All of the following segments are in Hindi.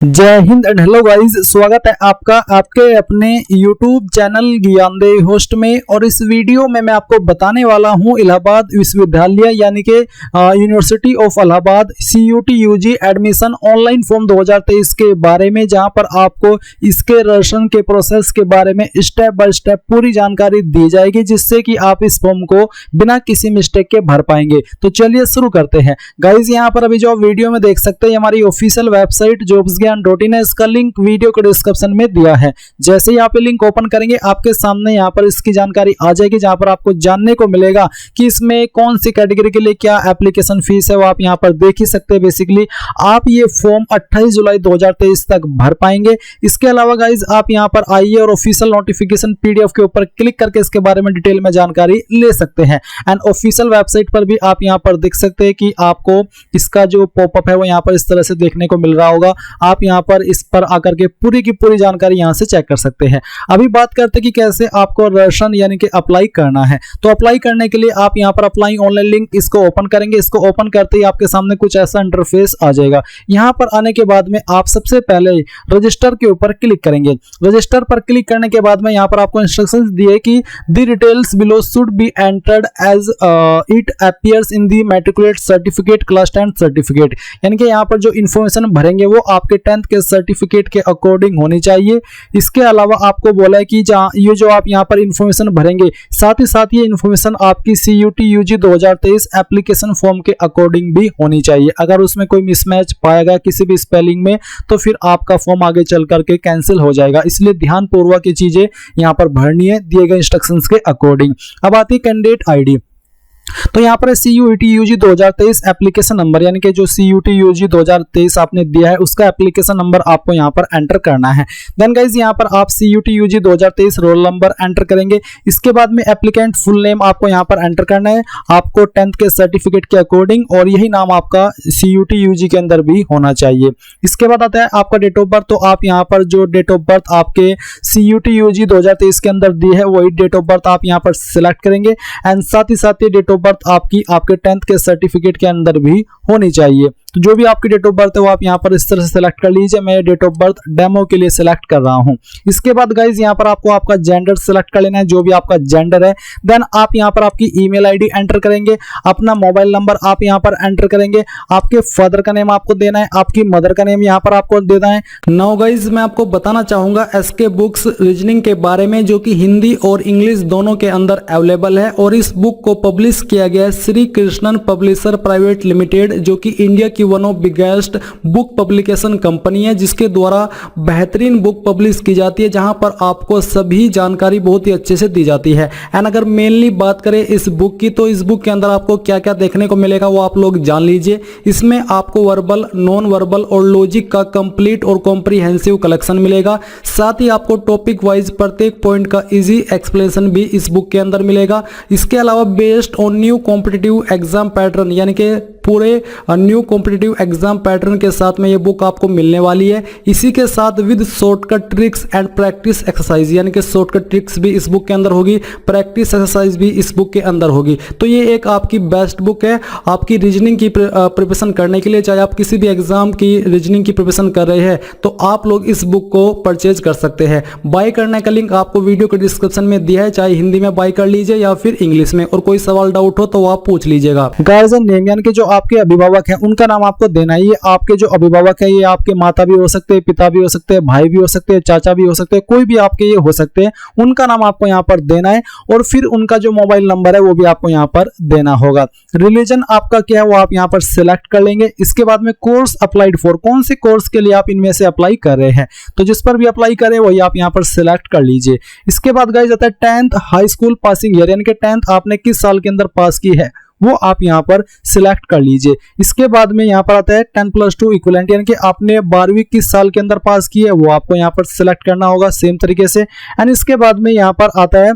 जय हिंद एंड हेलो गाइस, स्वागत है आपका आपके अपने YouTube चैनल ज्ञानदेव होस्ट में। और इस वीडियो में मैं आपको बताने वाला हूं इलाहाबाद विश्वविद्यालय यानी कि university of Allahabad CUT UG admission online form 2023 के बारे में, जहां पर आपको इसके रजिस्ट्रेशन के प्रोसेस के बारे में स्टेप बाय स्टेप पूरी जानकारी दी जाएगी, जिससे कि आप इस फॉर्म को बिना किसी मिस्टेक के भर पाएंगे। तो चलिए शुरू करते हैं गाइस। यहाँ पर अभी जो आप वीडियो में देख सकते हैं हमारी ऑफिशियल वेबसाइट jobsgyan.in है, इसका लिंक वीडियो के डिस्क्रिप्शन में दिया है। जैसे ही आप ये लिंक ओपन करेंगे आपके सामने यहाँ पर इसकी जानकारी आ जाएगी, जहां पर आपको जानने को मिलेगा कि इसमें कौन सी कैटेगरी के लिए क्या एप्लीकेशन फीस है, वो आप यहाँ पर देख ही सकते हैं। बेसिकली आप ये फॉर्म 28 जुलाई 2023 तक भर पाएंगे। इसके अलावा गाइज आप यहाँ पर आइए और ऑफिशियल नोटिफिकेशन PDF के ऊपर क्लिक करके इसके बारे में डिटेल में जानकारी ले सकते हैं। एंड ऑफिशियल वेबसाइट पर भी आप यहाँ पर देख सकते हैं कि आपको इसका जो पॉपअप है वो यहाँ पर इस तरह से देखने को मिल रहा होगा। आप यहाँ पर इस पर आकर के पूरी की पूरी जानकारी यहाँ से चेक कर सकते हैं। अभी बात करते हैं कि कैसे आपको रजिस्ट्रेशन यानी कि अप्लाई करना है। तो अप्लाई करने के लिए आप यहाँ पर अप्लाई ऑनलाइन लिंक इसको ओपन करेंगे। इसको ओपन करते ही आपके सामने कुछ ऐसा इंटरफेस आ जाएगा। यहाँ पर आने के बाद में आप सबसे पहले रजिस्टर के ऊपर क्लिक करेंगे। रजिस्टर पर क्लिक करने के बाद में यहाँ पर आपको इंस्ट्रक्शंस दिए कि the details below should be entered as it appears in the matriculate certificate class 10 certificate, यानी कि यहाँ पर जो इन्फॉर्मेशन भरेंगे वो आपके 10th के सर्टिफिकेट के अकॉर्डिंग होनी चाहिए। इसके अलावा आपको बोला है कि ये जो आप यहाँ पर इन्फॉर्मेशन भरेंगे, साथ ही साथ ये इन्फॉर्मेशन आपकी CUT UG 2023 एप्लीकेशन फॉर्म के अकॉर्डिंग भी होनी चाहिए। अगर उसमें कोई मिसमैच पाया गया किसी भी स्पेलिंग में तो फिर आपका फॉर्म आगे चल करके कैंसिल हो जाएगा। इसलिए ध्यानपूर्वक ये चीजें यहाँ पर भरनी है दिए गए इंस्ट्रक्शंस के अकॉर्डिंग। अब आती है कैंडिडेट ID। तो यहाँ पर CUT UG 2023 एप्लीकेशन नंबर, यानी कि जो CUT UG 2023 आपने दिया है उसका एप्लीकेशन नंबर आपको यहाँ पर एंटर करना है। देन गाइज यहाँ पर आप CUT UG 2023 roll number enter करेंगे। इसके बाद में एप्लीकेंट फुल नेम आपको यहाँ पर एंटर करना है, आपको 10th के सर्टिफिकेट के अकॉर्डिंग, और यही नाम आपका CUT UG के अंदर भी होना चाहिए। इसके बाद आता है आपका डेट ऑफ बर्थ। तो आप यहाँ पर जो डेट ऑफ बर्थ आपके CUT UG 2023 के अंदर दी है वही डेट ऑफ बर्थ आप यहाँ पर सिलेक्ट करेंगे। एंड साथ ही साथ ये डेट ऑफ बर्थ आपके 10th के सर्टिफिकेट के अंदर भी होनी चाहिए। तो जो भी आपकी डेट ऑफ बर्थ है वो आप यहाँ पर इस तरह से सिलेक्ट कर लीजिए। मैं डेट ऑफ बर्थ डेमो के लिए सिलेक्ट कर रहा हूँ। इसके बाद गाइज यहाँ पर आपको आपका जेंडर सिलेक्ट कर लेना है, जो भी आपका जेंडर है। देन आप यहाँ पर आपकी ईमेल ID एंटर करेंगे, अपना मोबाइल नंबर आप यहाँ पर एंटर करेंगे, आपके फादर का नेम आपको देना है, आपकी मदर का नेम यहाँ पर आपको देना है। नाउ गाइज मैं आपको बताना चाहूंगा SK बुक्स रीजनिंग के बारे में, जो कि हिंदी और इंग्लिश दोनों के अंदर अवेलेबल है। और इस बुक को पब्लिश किया गया है Shri Krishnan publisher private limited, जो कि इंडिया की one of biggest book publication company है, जिसके द्वारा बेहतरीन बुक पब्लिश की जाती है, जहां पर आपको सभी जानकारी बहुत ही अच्छे से दी जाती है। एंड अगर मेनली बात करें इस बुक की, तो इस बुक के अंदर आपको क्या क्या देखने को मिलेगा वो आप लोग जान लीजिए। इसमें आपको वर्बल, नॉन वर्बल और लॉजिक का कंप्लीट और कॉम्प्रिहेंसिव कलेक्शन मिलेगा। साथ ही आपको टॉपिक वाइज प्रत्येक पॉइंट का इजी एक्सप्लेनेशन भी इस बुक के अंदर मिलेगा। इसके अलावा based on new competitive exam pattern, यानी कि पूरे न्यू कॉम्पिटिटिव एग्जाम पैटर्न के साथ में ये बुक आपको मिलने वाली है। इसी के साथ with shortcut tricks and practice exercise, यानी कि शॉर्टकट ट्रिक्स भी इस बुक के अंदर होगी, प्रैक्टिस एक्सरसाइज भी इस बुक के अंदर होगी। तो ये एक आपकी बेस्ट बुक है आपकी रीजनिंग की प्रिपरेशन करने के लिए। चाहे आप किसी भी एग्जाम की रीजनिंग की प्रिपरेशन कर रहे हैं तो आप लोग इस बुक को परचेज कर सकते हैं। बाय करने का लिंक आपको वीडियो के डिस्क्रिप्शन में दिया है, चाहे हिंदी में बाय कर लीजिए या फिर इंग्लिश में। और कोई सवाल डाउट हो तो आप पूछ लीजिएगा। गार्जियन नेम, यानी कि जो आपके अभिभावक हैं उनका नाम आपको देना है। ये आपके जो अभिभावक है ये आपके माता भी हो सकते हैं, पिता भी हो सकते हैं, भाई भी हो सकते हैं, चाचा भी हो सकते हैं, कोई भी आपके ये हो सकते हैं। उनका नाम आपको यहाँ पर देना है और फिर उनका जो मोबाइल नंबर है वो भी आपको यहाँ पर देना होगा। रिलीजन आपका क्या है वो आप यहाँ पर सिलेक्ट कर लेंगे। इसके बाद में कोर्स अप्लाइड फॉर, कौन से कोर्स के लिए आप इनमें से अप्लाई कर रहे हैं, तो जिस पर भी अप्लाई करें वही आप यहाँ पर सिलेक्ट कर लीजिए। इसके बाद गाइस आता है 10th high school passing year, यानी कि 10th आपने किस साल के अंदर पास की है वो आप यहाँ पर सिलेक्ट कर लीजिए। इसके बाद में यहाँ पर आता है 10+2 इक्विवेलेंट, यानी कि आपने 12वीं किस साल के अंदर पास की है वो आपको यहाँ पर सिलेक्ट करना होगा सेम तरीके से। एंड इसके बाद में यहाँ पर आता है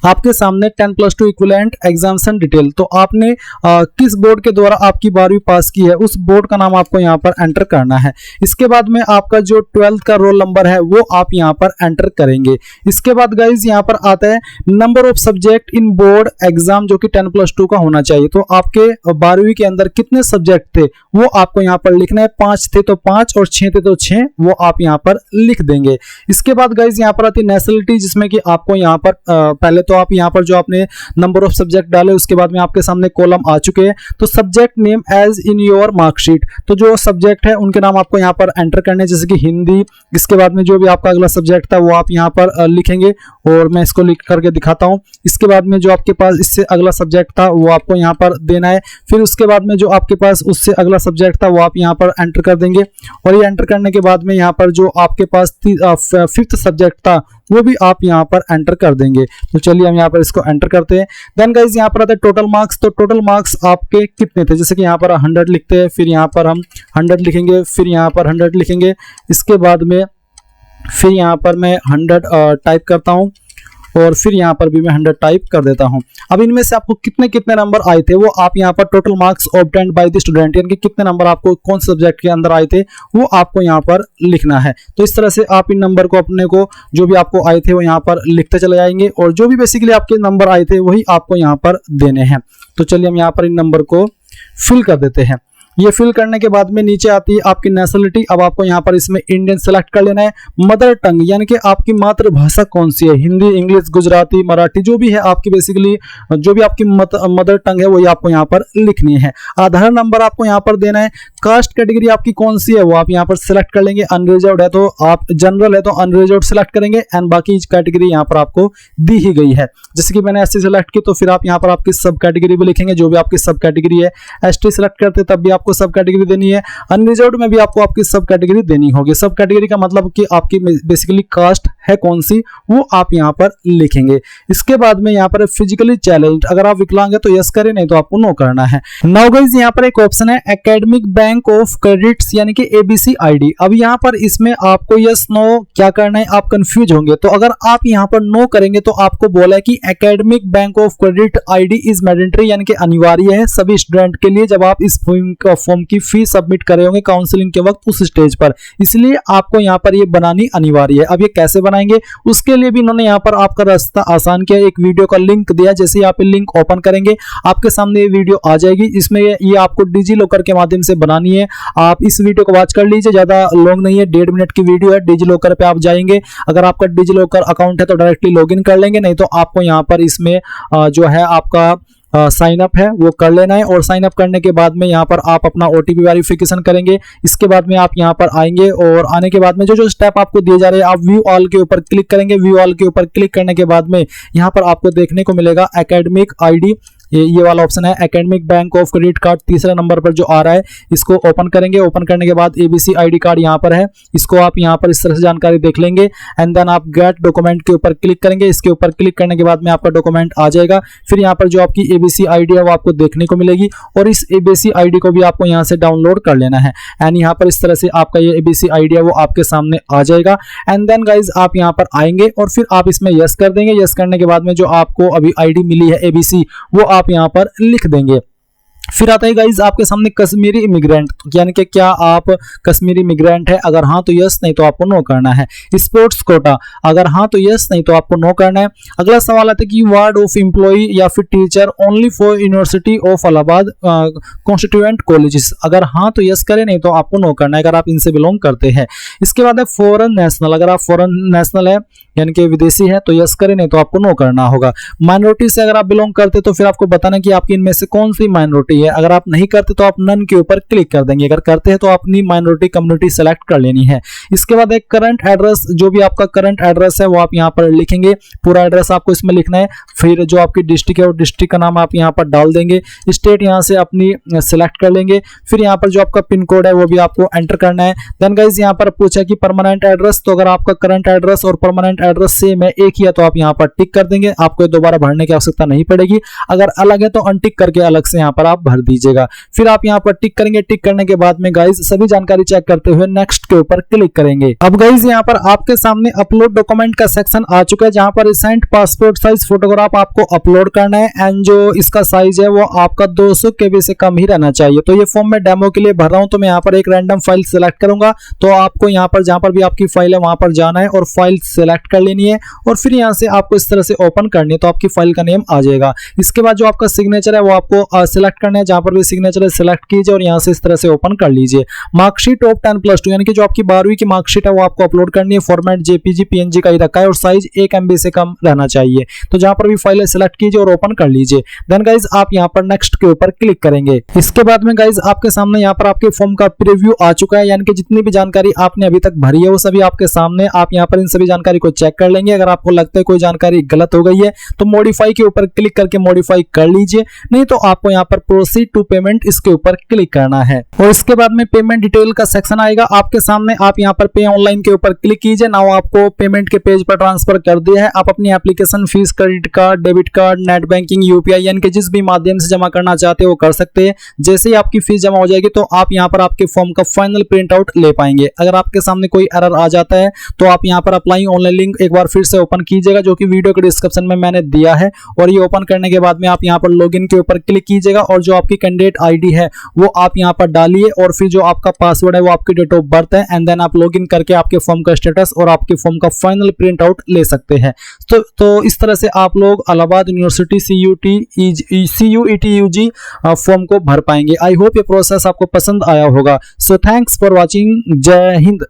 आपके सामने 10+2 इक्विवेलेंट एग्जामिनेशन डिटेल, तो आपने किस बोर्ड के द्वारा आपकी 12वीं पास की है उस बोर्ड का नाम आपको यहाँ पर एंटर करना है। इसके बाद में आपका जो 12th का रोल नंबर है वो आप यहाँ पर एंटर करेंगे। इसके बाद गाइज यहाँ पर आता है number of subject in board exam, जो कि 10+2 का होना चाहिए। तो आपके 12वीं के अंदर कितने सब्जेक्ट थे वो आपको यहाँ पर लिखना है। 5 थे तो 5 और 6 थे तो 6, वो आप यहाँ पर लिख देंगे। इसके बाद गाइज यहाँ पर आती है नेशनलिटी, जिसमें कि आपको यहाँ पर पहले तो आप यहाँ पर जो आपने नंबर ऑफ सब्जेक्ट डाले उसके बाद में आपके सामने कॉलम आ चुके हैं। तो subject name as in your marksheet, तो जो सब्जेक्ट है उनके नाम आपको यहाँ पर एंटर करने, जैसे कि हिंदी। इसके बाद में जो भी आपका अगला सब्जेक्ट था वो आप यहाँ पर लिखेंगे, और मैं इसको लिख करके दिखाता हूँ। इसके बाद में जो आपके पास इससे अगला सब्जेक्ट था वो आपको यहाँ पर देना है। फिर उसके बाद में जो आपके पास उससे अगला सब्जेक्ट था वो आप यहाँ पर एंटर कर देंगे, और ये एंटर करने के बाद में यहाँ पर जो आपके पास 5th सब्जेक्ट था वो भी आप यहाँ पर एंटर कर देंगे। तो चलिए हम यहाँ पर इसको एंटर करते हैं। देन गाइज यहाँ पर आता है टोटल मार्क्स, तो टोटल मार्क्स आपके कितने थे, जैसे कि यहाँ पर 100 लिखते हैं, फिर यहाँ पर हम 100 लिखेंगे, फिर यहाँ पर 100 लिखेंगे। इसके बाद में फिर यहाँ पर मैं 100 टाइप करता हूँ, और फिर यहाँ पर भी मैं 100 टाइप कर देता हूँ। अब इनमें से आपको कितने कितने नंबर आए थे वो आप यहाँ पर total marks obtained by the student, यानी कि कितने नंबर आपको कौन से सब्जेक्ट के अंदर आए थे वो आपको यहाँ पर लिखना है। तो इस तरह से आप इन नंबर को अपने को जो भी आपको आए थे वो यहाँ पर लिखते चले जाएंगे, और जो भी बेसिकली आपके नंबर आए थे वही आपको यहाँ पर देने हैं। तो चलिए हम यहाँ पर इन नंबर को फिल कर देते हैं। ये फिल करने के बाद में नीचे आती है आपकी नेशनलिटी। अब आपको यहाँ पर इसमें इंडियन सेलेक्ट कर लेना है। मदर टंग, यानी कि आपकी मातृभाषा कौन सी है, हिंदी, इंग्लिश, गुजराती, मराठी, जो भी है आपकी बेसिकली जो भी आपकी मदर टंग है वही आपको यहाँ पर लिखनी है। आधार नंबर आपको यहाँ पर देना है। कास्ट कैटेगरी आपकी कौन सी है वो आप यहाँ पर सिलेक्ट कर लेंगे। अनरिजर्व्ड है तो आप, जनरल है तो अनरिजर्व्ड सिलेक्ट करेंगे, एंड बाकी कैटेगरी यहाँ पर आपको दी ही गई है। जैसे कि मैंने एससी सिलेक्ट की तो फिर आप यहाँ पर आपकी सब कैटेगरी भी लिखेंगे, जो भी आपकी सब कैटेगरी है। एसटी सिलेक्ट करते तब भी आपको सब कैटेगरी देनी है। अनरिजर्व्ड में भी आपको आपकी सब कैटेगरी देनी होगी। सब कैटेगरी का मतलब कि आपकी बेसिकली कास्ट है कौन सी वो आप यहाँ पर लिखेंगे। इसके बाद में यहाँ पर फिजिकली चैलेंज्ड, अगर आप विकलांग है तो यस करें, नहीं तो आपको नो करना है। नाउ गाइस यहाँ पर एक ऑप्शन है एकेडमिक बैंक ऑफ क्रेडिट्स, यानी कि एबीसी आईडी। अब यहाँ पर इसमें आपको यस नो क्या करना है, आप कंफ्यूज होंगे। तो अगर आप यहाँ पर नो करेंगे तो आपको बोला है कि academic bank of credit ID is mandatory, यानी कि अनिवार्य है सभी स्टूडेंट के लिए जब आप इस फॉर्म की फीस सबमिट कर रहे होंगे काउंसलिंग के वक्त उस स्टेज पर, इसलिए आपको यहाँ पर ये बनानी अनिवार्य है। अब ये कैसे बनाएंगे उसके लिए भी इन्होंने यहाँ पर आपका रास्ता आसान किया। एक वीडियो का लिंक दिया, जैसे ही आप लिंक ओपन करेंगे आपके सामने ये वीडियो आ जाएगी। इसमें ये आपको डिजी लॉकर के माध्यम से बनानी है। आप इस वीडियो को वॉच कर लीजिए, ज्यादा लॉन्ग नहीं है, 1.5 मिनट की वीडियो है। डिजी लॉकर पे आप जाएंगे, अगर आपका डिजी लॉकर अकाउंट है तो डायरेक्टली लॉगिन कर लेंगे, नहीं तो आपको यहाँ पर इसमें जो है आपका साइन अप है वो कर लेना है। और साइन अप करने के बाद में यहाँ पर आप अपना ओटीपी वेरिफिकेशन करेंगे। इसके बाद में आप यहाँ पर आएंगे, और आने के बाद में जो जो स्टेप आपको दिए जा रहे हैं आप व्यू ऑल के ऊपर क्लिक करेंगे। व्यू ऑल के ऊपर क्लिक करने के बाद में यहाँ पर आपको देखने को मिलेगा एकेडमिक आईडी, ये वाला ऑप्शन है academic bank of credit card, तीसरा नंबर पर जो आ रहा है इसको ओपन करेंगे। ओपन करने के बाद एबीसी आईडी कार्ड यहाँ पर है, इसको आप यहाँ पर इस तरह से जानकारी देख लेंगे। एंड देन आप गेट डॉक्यूमेंट के ऊपर क्लिक करेंगे। इसके ऊपर क्लिक करने के बाद में आपका डॉक्यूमेंट आ जाएगा। फिर यहाँ पर जो आपकी एबीसी आईडी है वो आपको देखने को मिलेगी, और इस एबीसी आईडी को भी आपको यहाँ से डाउनलोड कर लेना है। एंड यहाँ पर इस तरह से आपका ये एबीसी आईडी है वो आपके सामने आ जाएगा। एंड देन गाइज आप यहाँ पर आएंगे और फिर आप इसमें यस कर देंगे। यस करने के बाद में जो आपको अभी आईडी मिली है एबीसी वो आप यहाँ पर लिख देंगे। फिर आता है गाइज आपके सामने कश्मीरी इमिग्रेंट, यानी कि क्या आप कश्मीरी इमिग्रेंट है, अगर हाँ तो यस, नहीं तो आपको नो करना है। स्पोर्ट्स कोटा, अगर हाँ तो यस, नहीं तो आपको नो करना है। अगला सवाल आता है कि वार्ड ऑफ एम्प्लॉय या फिर teacher only for university of Allahabad constituent colleges, अगर हाँ तो यस करें, नहीं तो आपको नो करना है अगर आप इनसे बिलोंग करते हैं। इसके बाद है फॉरेन नेशनल, अगर आप फॉरेन नेशनल है यानी कि विदेशी है तो यस करें, नहीं तो आपको नो करना होगा। माइनॉरिटी से अगर आप बिलोंग करते तो फिर आपको बताना कि आपकी इनमें से कौन सी माइनॉरिटी है। अगर आप नहीं करते तो आप नन के ऊपर क्लिक कर देंगे, अगर करते हैं तो अपनी माइनॉरिटी कम्युनिटी सेलेक्ट कर लेनी है। इसके बाद एक करंट एड्रेस, जो भी आपका करंट एड्रेस है वो आप यहाँ पर लिखेंगे, पूरा एड्रेस आपको इसमें लिखना है। फिर जो आपकी डिस्ट्रिक्ट है वो डिस्ट्रिक्ट का नाम आप यहाँ पर डाल देंगे। स्टेट यहाँ से अपनी सिलेक्ट कर लेंगे। फिर यहाँ पर जो आपका पिन कोड है वो भी आपको एंटर करना है। देन गाइज यहाँ पर पूछा कि परमानेंट एड्रेस, तो अगर आपका करंट एड्रेस और परमानेंट एड्रेस सेम है, एक ही है, तो आप यहाँ पर टिक कर देंगे, आपको दोबारा भरने की आवश्यकता नहीं पड़ेगी। अगर अलग है तो अनटिक करके अलग से यहाँ पर आप भर दीजिएगा। फिर आप यहाँ पर टिक करेंगे। टिक करने के बाद में गाइज सभी जानकारी चेक करते हुए नेक्स्ट के ऊपर क्लिक करेंगे। अब गाइज यहाँ पर आपके सामने अपलोड डॉक्यूमेंट का सेक्शन आ चुका है, जहां पर रिसेंट पासपोर्ट साइज फोटोग्राफ आपको अपलोड करना है एंड जो इसका साइज है वो आपका 200 KB से कम ही रहना चाहिए। तो ये फॉर्म मैं डेमो के लिए भर रहा हूं, तो मैं यहाँ पर एक रैंडम फाइल सिलेक्ट करूंगा। तो आपको यहाँ पर जहां पर भी आपकी फाइल है वहां पर जाना है और फाइल सिलेक्ट कर लेनी है और फिर यहाँ से आपको इस तरह से ओपन करनी है, तो आपकी फाइल का नेम आ जाएगा। इसके बाद जो आपका सिग्नेचर है वो आपको सिलेक्ट करना है, जहां पर भी सिग्नेचर है सिलेक्ट कीजिए और यहाँ से इस तरह से ओपन कर लीजिए। मार्कशीट ऑफ 10+2 यानी कि जो आपकी 12वीं की मार्कशीट है वो आपको अपलोड करनी है। फॉर्मेट JPG PNG का ही रखा है और साइज 1 MB से कम रहना चाहिए। तो जहां पर भी फाइल है सिलेक्ट कीजिए और ओपन कर लीजिए। देन गाइज आप यहाँ पर नेक्स्ट के ऊपर क्लिक करेंगे। इसके बाद में गाइज आपके सामने यहाँ पर आपके फॉर्म का प्रीव्यू आ चुका है, यानी कि जितनी भी जानकारी आपने अभी तक भरी है वो सभी आपके सामने। आप यहाँ पर इन सभी जानकारी को चेक कर लेंगे। अगर आपको लगता है कोई जानकारी गलत हो गई है तो मॉडिफाई के ऊपर क्लिक करके मॉडिफाई कर लीजिए, नहीं तो आपको यहाँ पर प्रोसीड टू पेमेंट इसके ऊपर क्लिक करना है। और इसके बाद में पेमेंट डिटेल का सेक्शन आएगा आपके सामने। आप यहाँ पर पे ऑनलाइन के ऊपर क्लिक कीजिए। नाउ आपको पेमेंट के पेज पर ट्रांसफर कर दिया है। आप अपनी application fees, credit card, debit card, net banking, UPI यानी कि जिस भी माध्यम से जमा करना चाहते हो वो कर सकते हैं। जैसे ही आपकी फीस जमा हो जाएगी तो आप यहाँ पर आपके फॉर्म का फाइनल प्रिंट आउट ले पाएंगे। अगर आपके सामने कोई एरर आ जाता है तो आप यहाँ पर अप्लाई ऑनलाइन लिंक एक बार फिर से ओपन कीजिएगा, जो कि वीडियो के डिस्क्रिप्शन में मैंने दिया है। और ये ओपन करने के बाद में आप यहाँ पर लॉगिन के ऊपर क्लिक कीजिएगा और जो आपकी कैंडिडेट ID है वो आप यहाँ पर डालिए और फिर जो आपका पासवर्ड है वो आपकी डेट ऑफ बर्थ है एंड देन आप लॉगिन करके आपके फॉर्म का स्टेटस और आपके फॉर्म का फाइनल प्रिंट आउट ले सकते हैं। तो इस तरह से आप लोग Allahabad university CUET UG form को भर पाएंगे। आई होप ये प्रोसेस आपको पसंद आया होगा। So thanks for watching. जय हिंद।